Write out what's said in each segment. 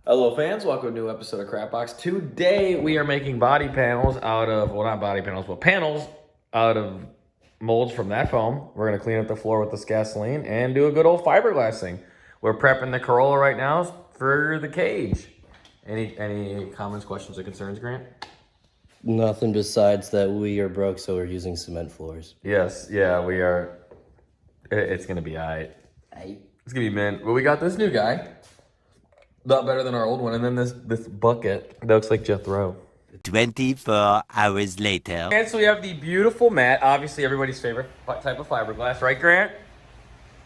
Hello fans, welcome to a new episode of Crapbox. Today we are making body panels out of, well not body panels, but panels out of molds from that foam. We're going to clean up the floor with this gasoline and do a good old fiberglassing. We're prepping the Corolla right now for the cage. Any comments, questions, or concerns, Grant? Nothing besides that we are broke, so we're using cement floors. Yes, yeah, we are. It's going to be alright. It's going to be mint. But we got this new guy. A lot better than our old one. And then this bucket that looks like Jethro. 24 hours later. And so we have the beautiful mat, obviously everybody's favorite type of fiberglass, right, Grant?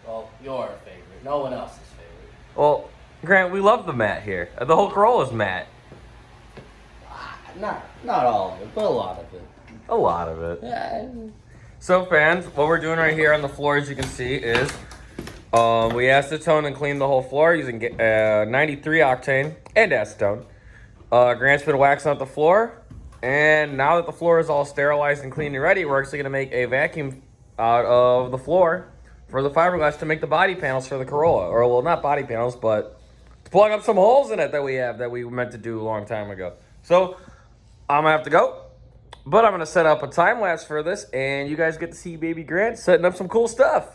Well, your favorite. No one else's favorite. Well, Grant, we love the mat here. The whole Corolla's mat. Not all of it, but a lot of it. A lot of it. Yeah. So, fans, what we're doing right here on the floor, as you can see, is we acetone and clean the whole floor using 93 octane and acetone. Grant's been waxing out the floor, and now that the floor is all sterilized and clean and ready, we're actually going to make a vacuum out of the floor for the fiberglass to make the body panels for the Corolla. Or, well, not body panels, but to plug up some holes in it that we meant to do a long time ago. So, I'm going to have to go, but I'm going to set up a time lapse for this, and you guys get to see baby Grant setting up some cool stuff.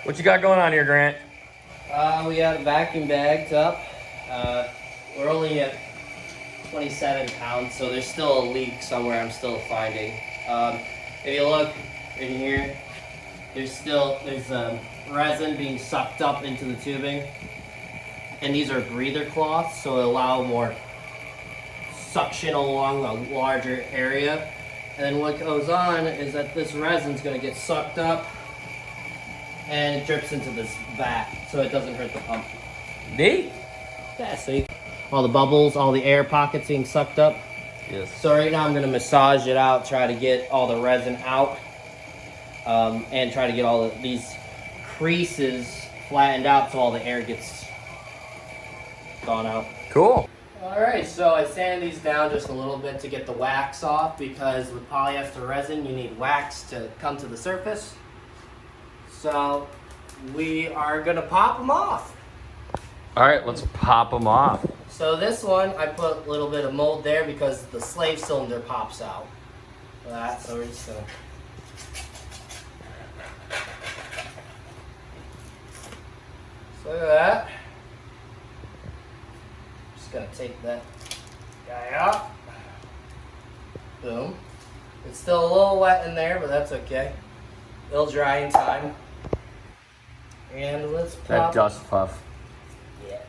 What you got going on here, Grant? We got a vacuum bagged up. We're only at 27 pounds, so there's still a leak somewhere I'm still finding. If you look in here, there's resin being sucked up into the tubing. And these are breather cloths, so it allow more suction along a larger area. And then what goes on is that this resin's gonna get sucked up and it drips into this vat, so it doesn't hurt the pump. Neat. Yeah, see? All the bubbles, all the air pockets being sucked up. Yes. So right now I'm gonna massage it out, try to get all the resin out, and try to get all of these creases flattened out so all the air gets gone out. Cool. Alright, so I sanded these down just a little bit to get the wax off, because with polyester resin you need wax to come to the surface. So we are gonna pop them off. All right, let's pop them off. So this one, I put a little bit of mold there because the slave cylinder pops out. So we're just gonna. So look at that. Just gonna take that guy out. Boom. It's still a little wet in there, but that's okay. It'll dry in time. And let's pop. That dust puff. Yeah.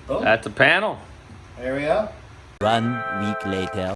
Oh, That's a panel. there we go. 1 week later.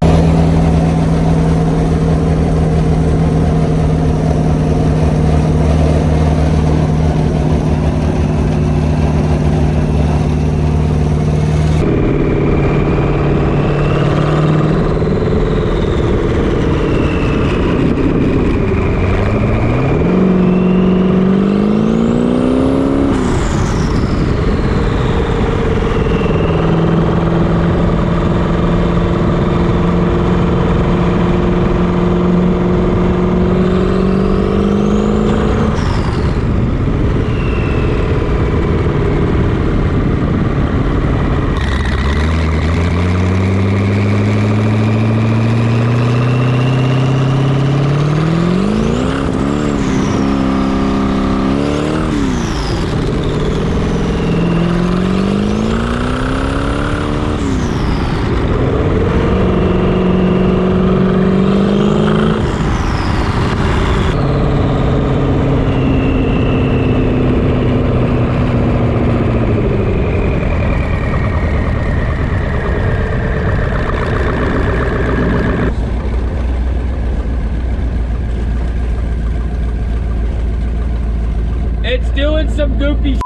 It's doing some goofy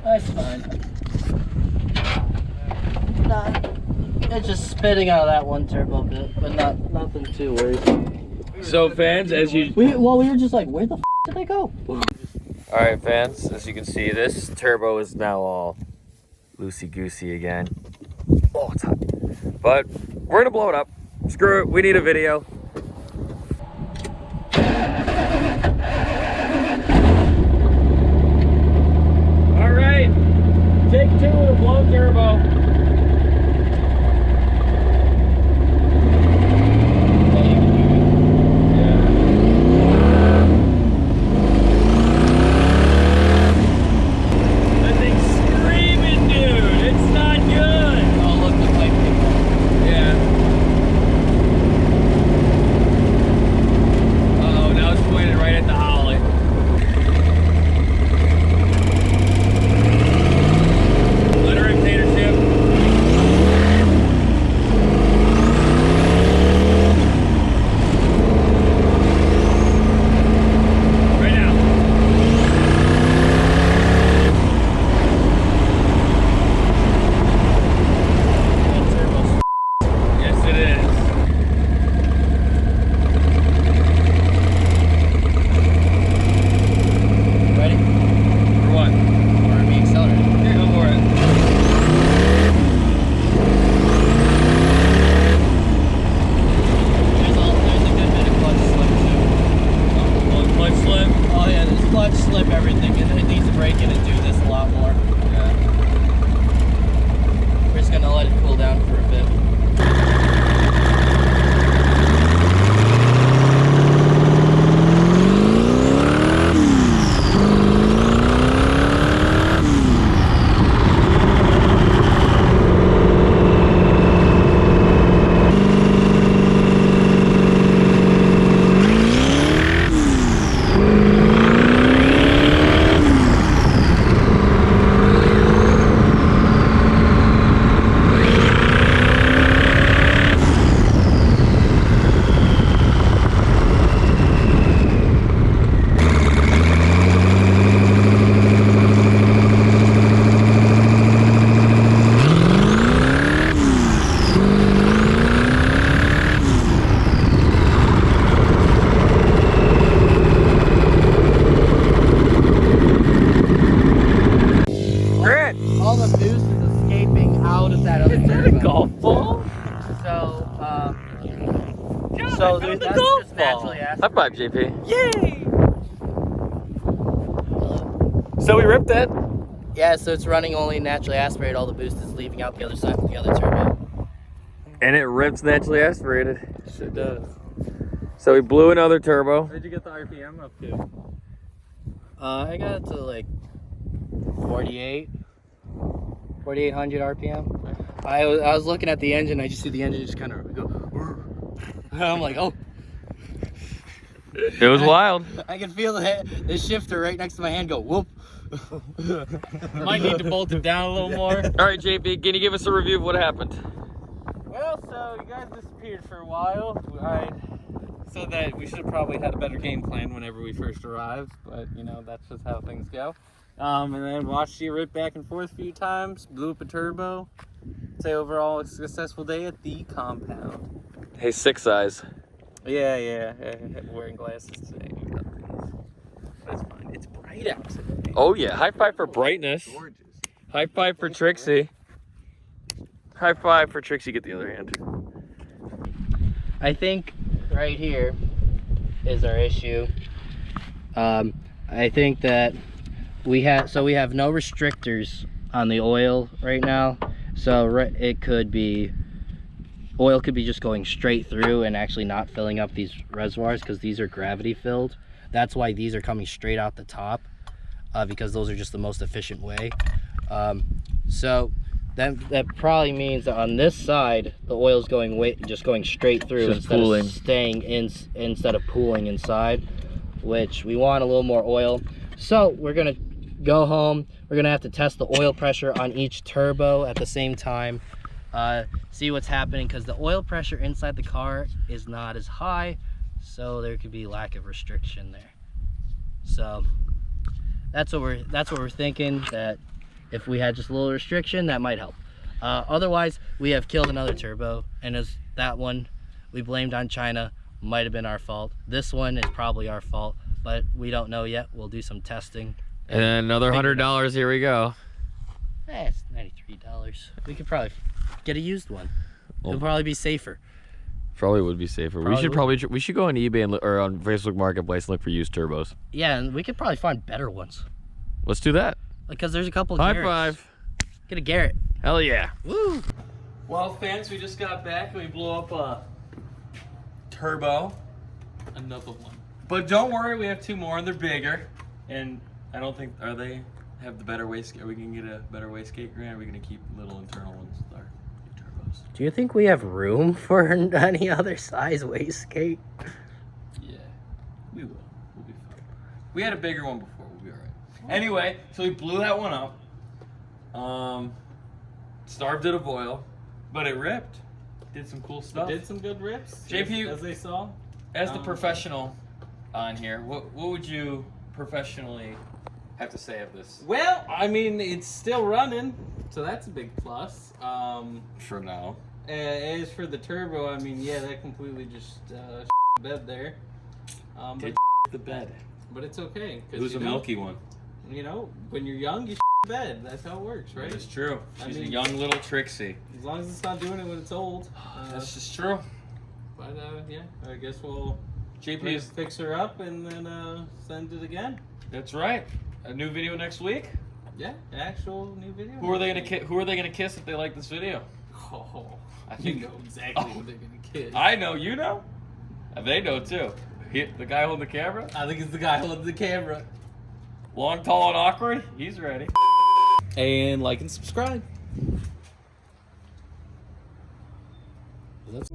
That's fine. Nah, it's just spitting out of that one turbo bit, but nothing too worried. So fans, as you... We were just like, where the did they go? Alright fans, as you can see, this turbo is now all loosey-goosey again. Oh, it's hot. But we're gonna blow it up. Screw it, we need a video. Alright, take 2 with a blown turbo. So that's just naturally High five, JP. Yay! So we ripped it. Yeah, so it's running only naturally aspirated. All the boost is leaving out the other side of the other turbo. And it rips naturally aspirated. Sure does. So we blew another turbo. What did you get the RPM up to? I got it to like 4,800 RPM. I was looking at the engine. I just see the engine just kind of go. I'm like, oh. It was wild. I can feel the shifter right next to my hand go whoop. Might need to bolt it down a little more. All right, JP, can you give us a review of what happened? Well, so you guys disappeared for a while. I said that we should have probably had a better game plan whenever we first arrived, but you know, that's just how things go. And then watched you rip back and forth a few times, blew up a turbo. Say overall a successful day at the compound. Hey, 6 eyes. Yeah. Wearing glasses today. We got these. That's fine. It's bright out today. Oh yeah, high five for brightness. Gorgeous. High five for Trixie. High five for Trixie, get the other hand. I think right here is our issue. I think that we have no restrictors on the oil right now, so oil could be just going straight through and actually not filling up these reservoirs because these are gravity filled. That's why these are coming straight out the top, because those are just the most efficient way. So that probably means that on this side the oil's just going straight through instead of pooling inside, which we want a little more oil. So we're gonna go home. We're gonna have to test the oil pressure on each turbo at the same time, see what's happening, because the oil pressure inside the car is not as high, so there could be lack of restriction there. So that's what we're thinking, that if we had just a little restriction, that might help. Otherwise, we have killed another turbo, and as that one we blamed on China might have been our fault. This one is probably our fault, but we don't know yet. We'll do some testing. And another $100. Here we go. It's $93. We could probably get a used one. Oh. It'll probably be safer. Probably would be safer. We should go on eBay and or on Facebook Marketplace and look for used turbos. Yeah, and we could probably find better ones. Let's do that. Because there's a couple of High Garretts. five. Get a Garrett. Hell yeah. Woo! Well, fans, we just got back. We blew up a turbo. Another one. But don't worry, we have 2 more, and they're bigger. And I don't think, they have the better wastegate? Are we going to get a better wastegate grant? Or are we going to keep little internal ones with our new turbos? Do you think we have room for any other size wastegate? Yeah, we will. We'll be fine. We had a bigger one before. We'll be all right. Anyway, so we blew that one up. Starved it of oil, but it ripped. Did some cool stuff. Did some good rips, JP, as they saw. as the professional on here, what would you professionally have to say of this? Well, I mean, it's still running, so that's a big plus. For now. As for the turbo, I mean, yeah, that completely just the bed there. Did the bed. But it's okay. It was a milky one. You know, when you're young, you the bed. That's how it works, right? It's true. I She's a mean- young little Trixie. As long as it's not doing it when it's old. That's just true. But yeah, I guess we'll JP let's is. fix her up and then send it again. That's right. A new video next week. Yeah, actual new video. Who are they gonna kiss if they like this video? Oh, I you think know exactly what they're gonna kiss. I know. You know. And they know too. The guy holding the camera. I think it's the guy holding the camera. Long, tall, and awkward. He's ready. And like and subscribe. That's